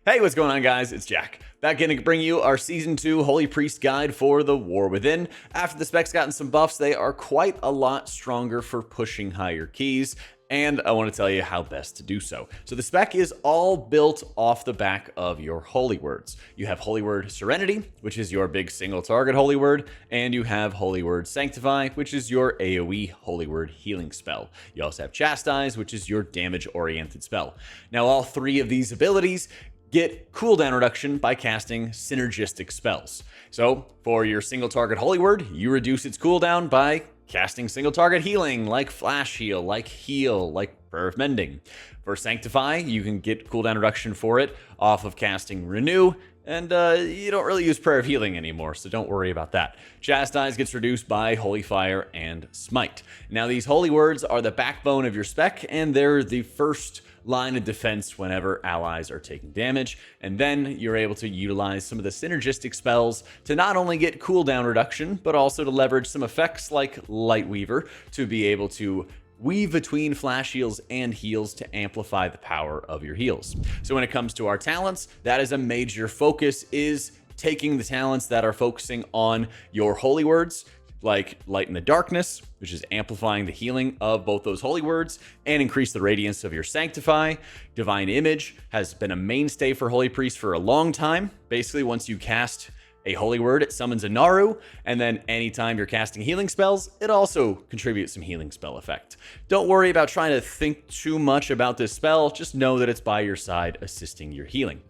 Hey, what's going on, guys? It's Jack. Back in to bring you our Season 2 Holy Priest Guide for the War Within. After the spec's gotten some buffs, they are quite a lot stronger for pushing higher keys, and I want to tell you how best to do so. So the spec is all built off the back of your holy words. You have Holy Word Serenity, which is your big single target holy word, and you have Holy Word Sanctify, which is your AoE holy word healing spell. You also have Chastise, which is your damage-oriented spell. Now, all three of these abilities get cooldown reduction by casting synergistic spells. So for your single target holy word, you reduce its cooldown by casting single target healing like Flash Heal, like Prayer of Mending. For Sanctify, you can get cooldown reduction for it off of casting Renew, and you don't really use Prayer of Healing anymore, so don't worry about that. Chastise gets reduced by Holy Fire and Smite. Now, these holy words are the backbone of your spec, and they're the first line of defense whenever allies are taking damage, and then you're able to utilize some of the synergistic spells to not only get cooldown reduction, but also to leverage some effects like Lightweaver to be able to weave between flash heals and heals to amplify the power of your heals. So when it comes to our talents, that is a major focus, is taking the talents that are focusing on your holy words, like Light in the Darkness, which is amplifying the healing of both those holy words and increase the radiance of your Sanctify. Divine Image has been a mainstay for Holy Priest for a long time. Basically, once you cast a holy word, it summons a Naru, and then anytime you're casting healing spells, it also contributes some healing spell effect. Don't worry about trying to think too much about this spell, just know that it's by your side assisting your healing.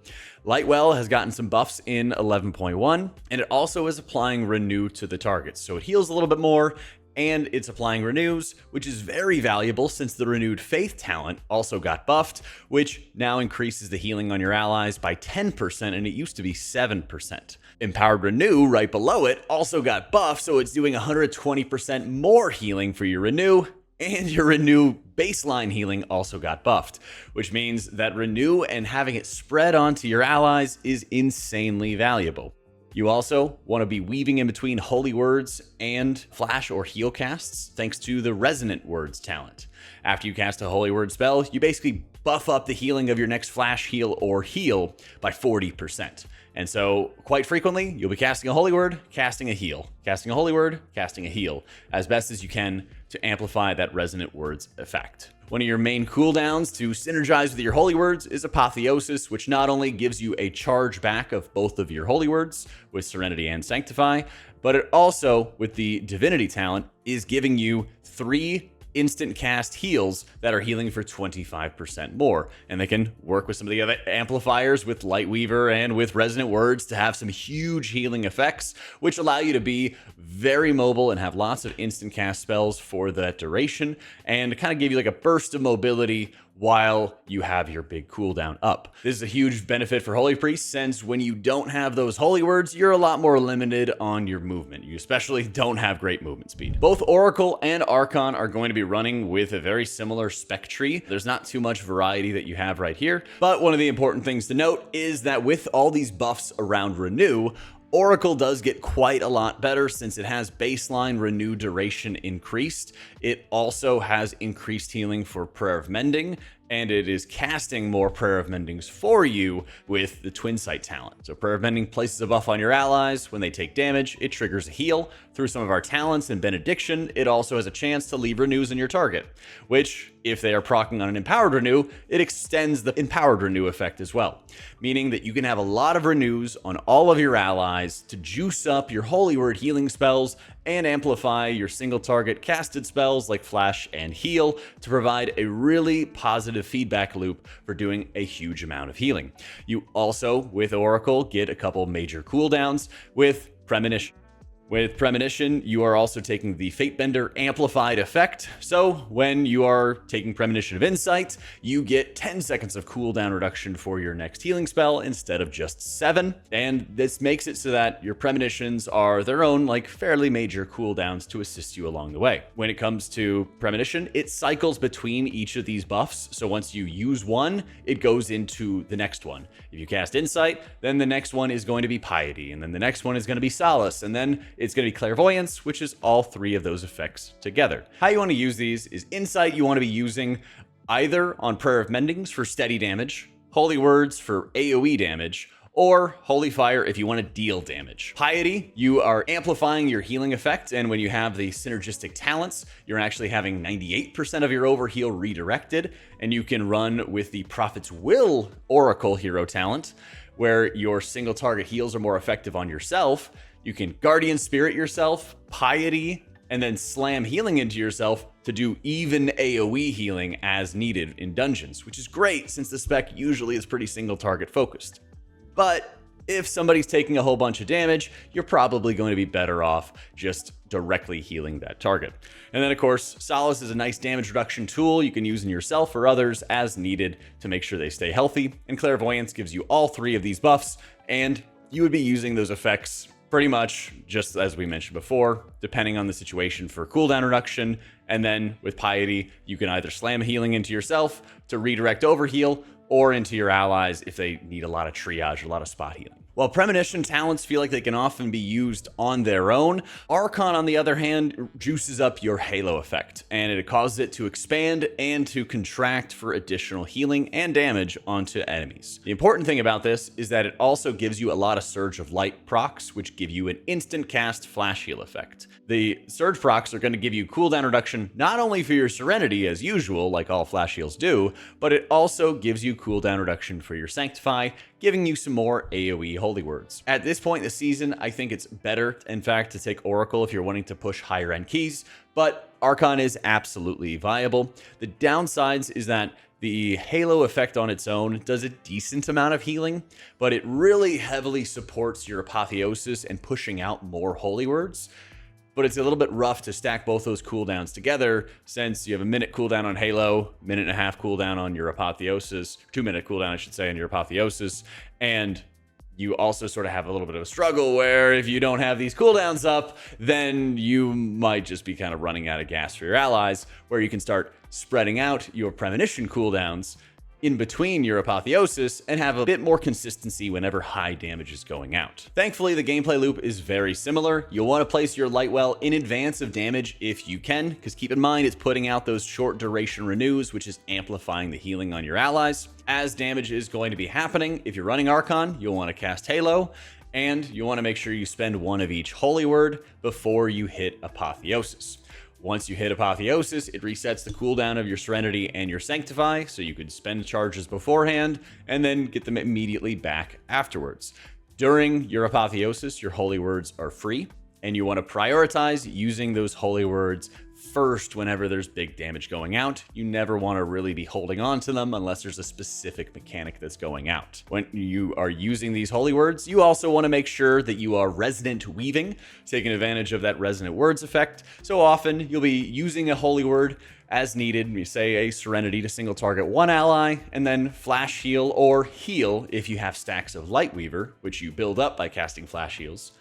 Lightwell has gotten some buffs in 11.1, and it also is applying Renew to the targets, so it heals a little bit more, and it's applying Renews, which is very valuable since the Renewed Faith talent also got buffed, which now increases the healing on your allies by 10%, and it used to be 7%. Empowered Renew, right below it, also got buffed, so it's doing 120% more healing for your Renew, and your Renew baseline healing also got buffed, which means that Renew and having it spread onto your allies is insanely valuable. You also want to be weaving in between holy words and flash or heal casts thanks to the Resonant Words talent. After you cast a holy word spell, you basically buff up the healing of your next flash heal or heal by 40%. And so quite frequently, you'll be casting a holy word, casting a heal, casting a holy word, casting a heal, as best as you can to amplify that Resonant Words effect. One of your main cooldowns to synergize with your holy words is Apotheosis, which not only gives you a charge back of both of your holy words with Serenity and Sanctify, but it also, with the Divinity talent, is giving you 3 instant cast heals that are healing for 25% more. And they can work with some of the other amplifiers with Lightweaver and with Resonant Words to have some huge healing effects, which allow you to be very mobile and have lots of instant cast spells for that duration and kind of give you like a burst of mobility while you have your big cooldown up. This is a huge benefit for Holy Priest, since when you don't have those holy words, you're a lot more limited on your movement. You especially don't have great movement speed. Both Oracle and Archon are going to be running with a very similar spec tree. There's not too much variety that you have right here, but one of the important things to note is that with all these buffs around Renew, Oracle does get quite a lot better since it has baseline Renew duration increased. It also has increased healing for Prayer of Mending, and it is casting more Prayer of Mendings for you with the Twin Sight talent. So Prayer of Mending places a buff on your allies. When they take damage, it triggers a heal. Through some of our talents and Benediction, it also has a chance to leave Renews in your target, which, if they are proccing on an Empowered Renew, it extends the Empowered Renew effect as well, meaning that you can have a lot of Renews on all of your allies to juice up your Holy Word healing spells and amplify your single target casted spells like Flash and Heal to provide a really positive feedback loop for doing a huge amount of healing. You also, with Oracle, get a couple major cooldowns with Premonition. With Premonition, you are also taking the Fatebender amplified effect. So when you are taking Premonition of Insight, you get 10 seconds of cooldown reduction for your next healing spell instead of just 7. And this makes it so that your Premonitions are their own, like, fairly major cooldowns to assist you along the way. When it comes to Premonition, it cycles between each of these buffs. So once you use one, it goes into the next one. If you cast Insight, then the next one is going to be Piety, and then the next one is going to be Solace, and then it's going to be Clairvoyance, which is all 3 of those effects together. How you want to use these is Insight you want to be using either on Prayer of Mendings for steady damage, Holy Words for AoE damage, or Holy Fire if you want to deal damage. Piety, you are amplifying your healing effect, and when you have the synergistic talents, you're actually having 98% of your overheal redirected, and you can run with the Prophet's Will Oracle hero talent, where your single target heals are more effective on yourself. You can Guardian Spirit yourself, Piety, and then slam healing into yourself to do even AoE healing as needed in dungeons, which is great since the spec usually is pretty single target focused. But if somebody's taking a whole bunch of damage, you're probably going to be better off just directly healing that target. And then of course, Solace is a nice damage reduction tool you can use in yourself or others as needed to make sure they stay healthy. And Clairvoyance gives you all three of these buffs, and you would be using those effects pretty much just as we mentioned before, depending on the situation for cooldown reduction. And then with Piety, you can either slam healing into yourself to redirect overheal, or into your allies if they need a lot of triage, a lot of spot healing. While Premonition talents feel like they can often be used on their own, Archon, on the other hand, juices up your Halo effect, and it causes it to expand and to contract for additional healing and damage onto enemies. The important thing about this is that it also gives you a lot of Surge of Light procs, which give you an instant cast flash heal effect. The Surge procs are going to give you cooldown reduction not only for your Serenity as usual, like all flash heals do, but it also gives you cooldown reduction for your Sanctify, giving you some more AoE Holy Words. At this point in the season, I think it's better, in fact, to take Oracle if you're wanting to push higher end keys, but Archon is absolutely viable. The downsides is that the Halo effect on its own does a decent amount of healing, but it really heavily supports your Apotheosis and pushing out more Holy Words. But it's a little bit rough to stack both those cooldowns together, since you have a minute cooldown on Halo, minute and a half cooldown on your Apotheosis, 2-minute cooldown, I should say, on your Apotheosis, and you also sort of have a little bit of a struggle where if you don't have these cooldowns up, then you might just be kind of running out of gas for your allies, where you can start spreading out your Premonition cooldowns in between your Apotheosis and have a bit more consistency whenever high damage is going out. Thankfully, the gameplay loop is very similar. You'll want to place your Lightwell in advance of damage if you can, because keep in mind it's putting out those short duration renews, which is amplifying the healing on your allies. As damage is going to be happening, if you're running Archon, you'll want to cast Halo, and you want to make sure you spend one of each Holy Word before you hit Apotheosis. Once you hit Apotheosis, it resets the cooldown of your Serenity and your Sanctify, so you could spend charges beforehand and then get them immediately back afterwards. During your Apotheosis, your Holy Words are free, and you want to prioritize using those Holy Words first whenever there's big damage going out. You never want to really be holding on to them unless there's a specific mechanic that's going out. When you are using these Holy Words, you also want to make sure that you are Resonant Weaving, taking advantage of that Resonant Words effect. So often you'll be using a Holy Word as needed, you say a Serenity to single target one ally, and then Flash Heal or Heal if you have stacks of Lightweaver, which you build up by casting Flash Heals,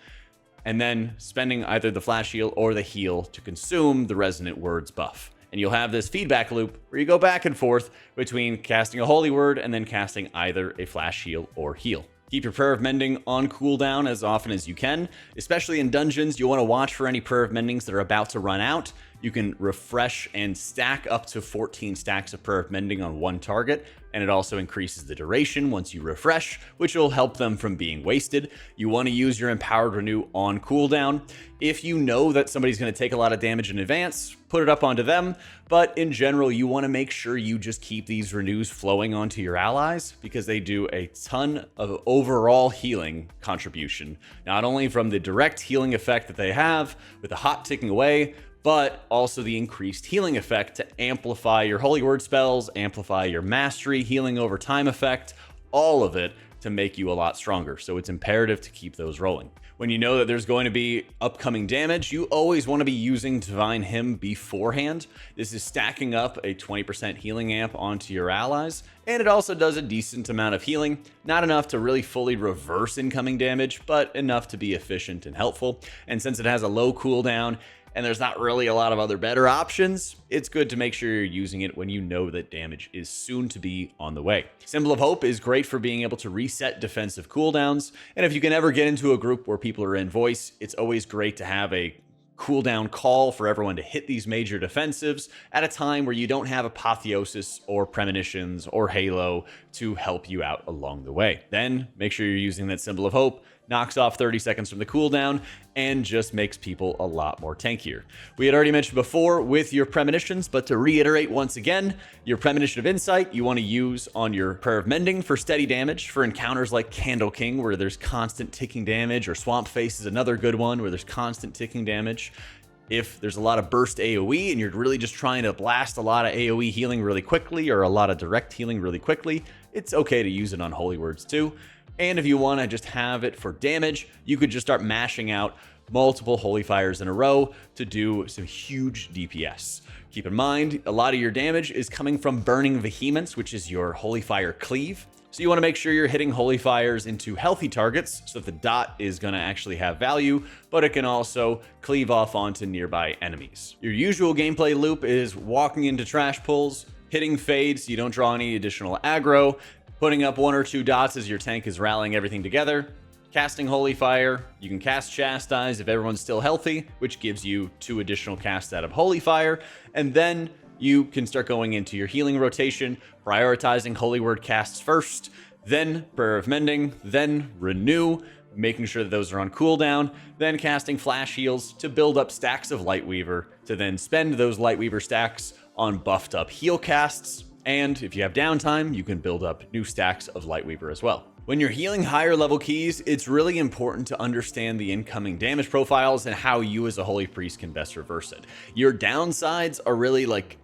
and then spending either the Flash Heal or the Heal to consume the Resonant Words buff. And you'll have this feedback loop where you go back and forth between casting a Holy Word and then casting either a Flash Heal or Heal. Keep your Prayer of Mending on cooldown as often as you can, especially in dungeons. You'll want to watch for any Prayer of Mendings that are about to run out. You can refresh and stack up to 14 stacks of Prayer of Mending on one target, and it also increases the duration once you refresh, which will help them from being wasted. You want to use your Empowered Renew on cooldown. If you know that somebody's going to take a lot of damage in advance, put it up onto them, but in general, you want to make sure you just keep these renews flowing onto your allies, because they do a ton of overall healing contribution, not only from the direct healing effect that they have with the hot ticking away, but also the increased healing effect to amplify your Holy Word spells, amplify your Mastery, healing over time effect, all of it to make you a lot stronger. So it's imperative to keep those rolling. When you know that there's going to be upcoming damage, you always want to be using Divine Hymn beforehand. This is stacking up a 20% healing amp onto your allies, and it also does a decent amount of healing. Not enough to really fully reverse incoming damage, but enough to be efficient and helpful. And since it has a low cooldown, and there's not really a lot of other better options, it's good to make sure you're using it when you know that damage is soon to be on the way. Symbol of Hope is great for being able to reset defensive cooldowns, and if you can ever get into a group where people are in voice, it's always great to have a cooldown call for everyone to hit these major defensives at a time where you don't have Apotheosis or Premonitions or Halo to help you out along the way. Then make sure you're using that Symbol of Hope, knocks off 30 seconds from the cooldown, and just makes people a lot more tankier. We had already mentioned before with your Premonitions, but to reiterate once again, your Premonition of Insight you want to use on your Prayer of Mending for steady damage for encounters like Candle King, where there's constant ticking damage, or Swamp Face is another good one where there's constant ticking damage. If there's a lot of burst AoE and you're really just trying to blast a lot of AoE healing really quickly or a lot of direct healing really quickly, it's okay to use it on Holy Words too. And if you want to just have it for damage, you could just start mashing out multiple Holy Fires in a row to do some huge DPS. Keep in mind, a lot of your damage is coming from Burning Vehemence, which is your Holy Fire cleave. So you want to make sure you're hitting Holy Fires into healthy targets so that the dot is going to actually have value, but it can also cleave off onto nearby enemies. Your usual gameplay loop is walking into trash pulls, hitting fades so you don't draw any additional aggro, putting up 1 or 2 dots as your tank is rallying everything together, casting Holy Fire. You can cast Chastise if everyone's still healthy, which gives you 2 additional casts out of Holy Fire, and then you can start going into your healing rotation, prioritizing Holy Word casts first, then Prayer of Mending, then Renew, making sure that those are on cooldown, then casting Flash Heals to build up stacks of Lightweaver, to then spend those Lightweaver stacks on buffed up heal casts, and if you have downtime, you can build up new stacks of Lightweaver as well. When you're healing higher level keys, it's really important to understand the incoming damage profiles and how you as a Holy Priest can best reverse it. Your downsides are really like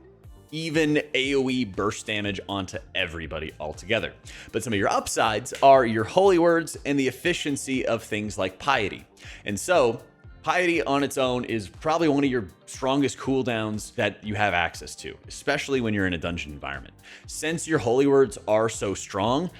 even AoE burst damage onto everybody altogether. But some of your upsides are your Holy Words and the efficiency of things like Piety. And so, Piety on its own is probably one of your strongest cooldowns that you have access to, especially when you're in a dungeon environment. Since your Holy Words are so strong,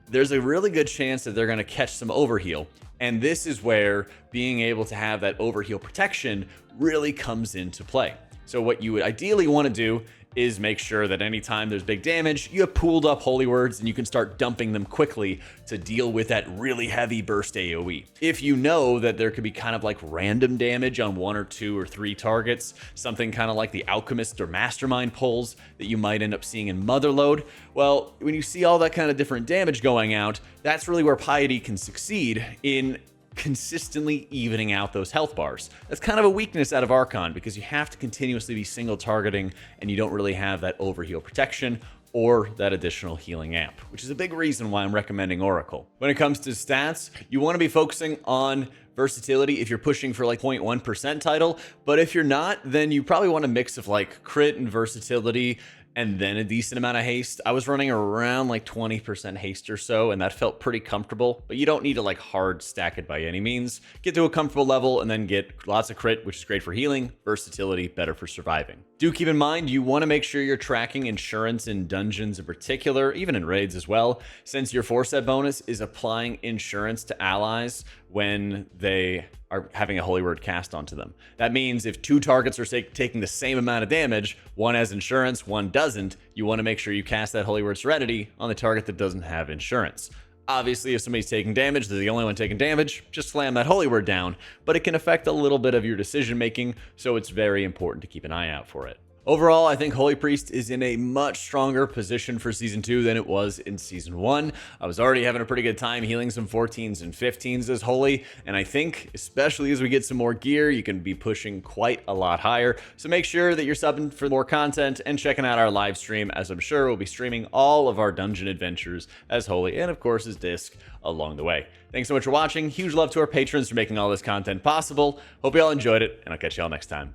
there's a really good chance that they're going to catch some overheal. And this is where being able to have that overheal protection really comes into play. So what you would ideally want to do is make sure that anytime there's big damage, you have pooled up Holy Words and you can start dumping them quickly to deal with that really heavy burst AoE. If you know that there could be kind of like random damage on 1 or 2 or 3 targets, something kind of like the Alchemist or Mastermind pulls that you might end up seeing in Motherlode, well, when you see all that kind of different damage going out, that's really where Piety can succeed in consistently evening out those health bars. That's kind of a weakness out of Archon because you have to continuously be single targeting and you don't really have that overheal protection or that additional healing amp, which is a big reason why I'm recommending Oracle. When it comes to stats, you want to be focusing on versatility if you're pushing for like 0.1% title, but if you're not, then you probably want a mix of like crit and versatility and then a decent amount of haste. I was running around like 20% haste or so, and that felt pretty comfortable, but you don't need to like hard stack it by any means. Get to a comfortable level and then get lots of crit, which is great for healing, versatility, better for surviving. Do keep in mind, you want to make sure you're tracking insurance in dungeons in particular, even in raids as well, since your 4-set bonus is applying insurance to allies when they are having a Holy Word cast onto them. That means if 2 targets are taking the same amount of damage, one has insurance, one doesn't, you want to make sure you cast that Holy Word Serenity on the target that doesn't have insurance. Obviously, if somebody's taking damage, they're the only one taking damage, just slam that Holy Word down, but it can affect a little bit of your decision making, so it's very important to keep an eye out for it. Overall, I think Holy Priest is in a much stronger position for Season 2 than it was in Season 1. I was already having a pretty good time healing some 14s and 15s as Holy, and I think, especially as we get some more gear, you can be pushing quite a lot higher. So make sure that you're subbing for more content and checking out our live stream, as I'm sure we'll be streaming all of our dungeon adventures as Holy, and of course as Disc along the way. Thanks so much for watching. Huge love to our patrons for making all this content possible. Hope you all enjoyed it, and I'll catch you all next time.